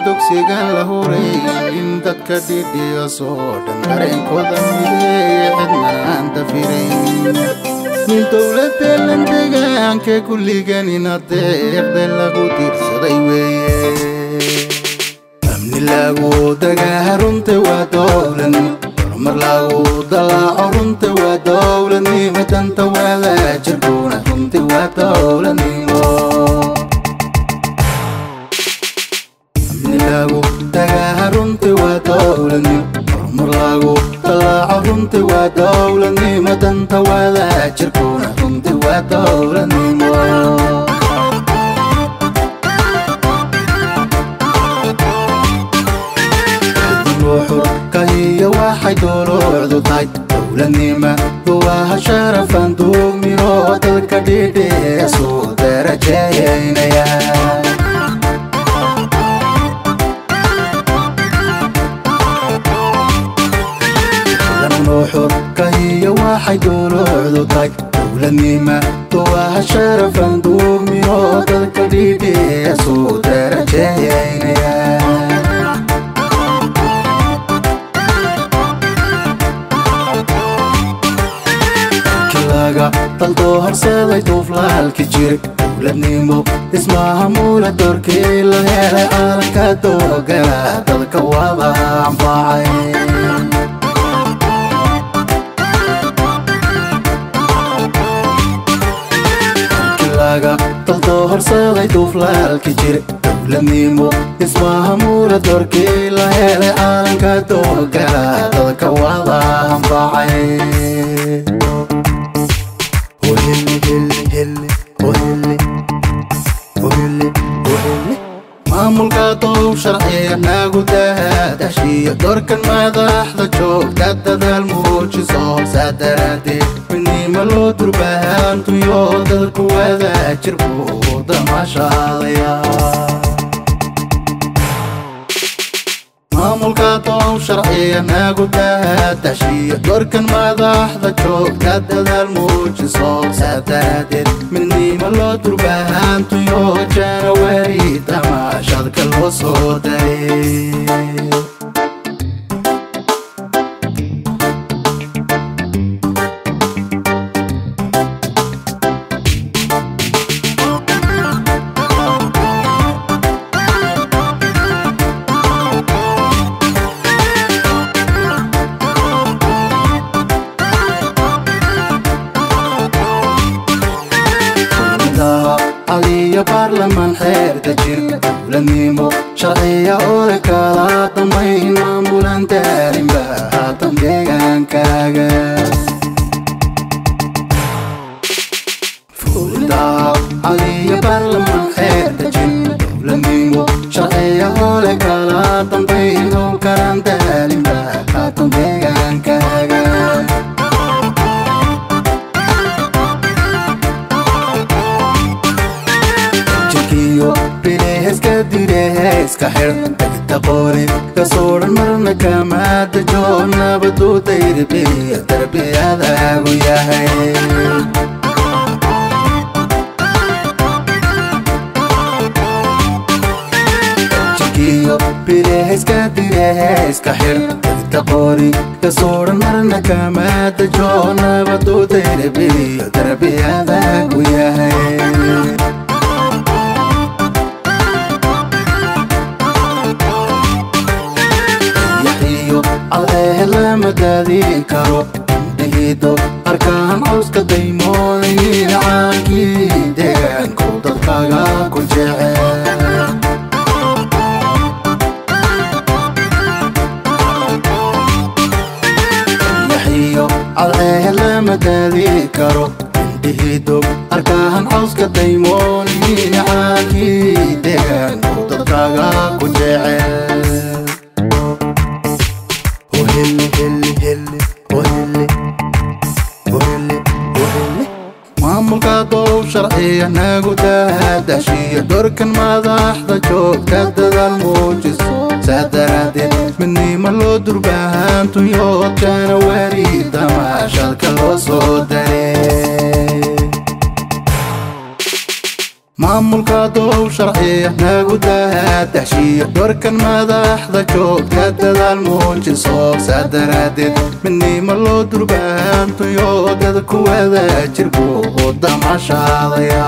Dugsigan la horeyn dadka dhidiyo soo dhan dareenkooda mideeya cidna aan dafirayn min dowladda deegaanka kulligan inaad deeqda lagu diirsaday weeye amni lagu dagaa runta waa dowladnimo horumar lagu dalaaco runta waa dowladnimo danta wadaajirkuna runta waa dowladnimo lagu dagaa runta waa dowladnimo horumar lagu dalaaco runta waa dowladnimo danta wadaajirkuna runta waa dowladnimo kahiya waxay dowladu tahay dowladnimo waa sharafan duumino dadka dhidhiya soo darajaynaya kahiya waxay dowladu tahay dowladnimo waa sharafan duumino dadka dhidhiya soo darajaynaya daldo horseeday duuflaalki jiray dowladnimo ismaha muula doorkii la helay caalamka doogala dadka wada anfacay daldo horseeday duuflaalki jiray dowladnimo ismaha muula doorkii la helay caalamka doogala dadka wada anfacay maamulka doow sharciga nagu daadashiya doorkan madaxda joogta dadaal muujiso saa daraadeed midnimo loo durbahaantuyo dadku wadaajir buu damaashaadaya maamulka doow sharciga nagu daadashiya doorkan madaxda joogta dadaal muujiso saa daraadeed midnimo loo durbahaantuyo janawari damaashadka loo soo daray علي برلمان خير تجير دولنيمو شرعية أولى كلا طمين مامولان تارين بها طمجيغان كاغا فولدا علي برلمان خير تجير دولنيمو شرعية أولى كلا طمين مامولان تارين بها طمجيغان كاغا iska xir tagta qori ka sooran marna kama dajoona badu tayribiya tarbiyadaagu yahay jikiyo bileeska iska xir tagta qori ka sooran marna kama dajoona badu tayribiya tarbiyadaagu yahay لما تذين كرو دهيدو أركان عوسك دايمونين عاكي ديان كود الطاقة كل جعل يحيو عليه لما تذين كرو دهيدو أركان عوسك دايمونين عاكي ديان كود الطاقة كل جعل maamulka doow sharciga nagu daadashiya doorkan madaxda joogta dadaal muujiso saa daraadeed midnimo loo durbahaantuyo janawari damaashadka loo soo daray maamulka dow sharciya nagu daadahshiyo doorkan madaxda joogta dadaal muujiso saadaradeed midnimo loo durbaantuyo dad ku wada jirbu damaashaadaya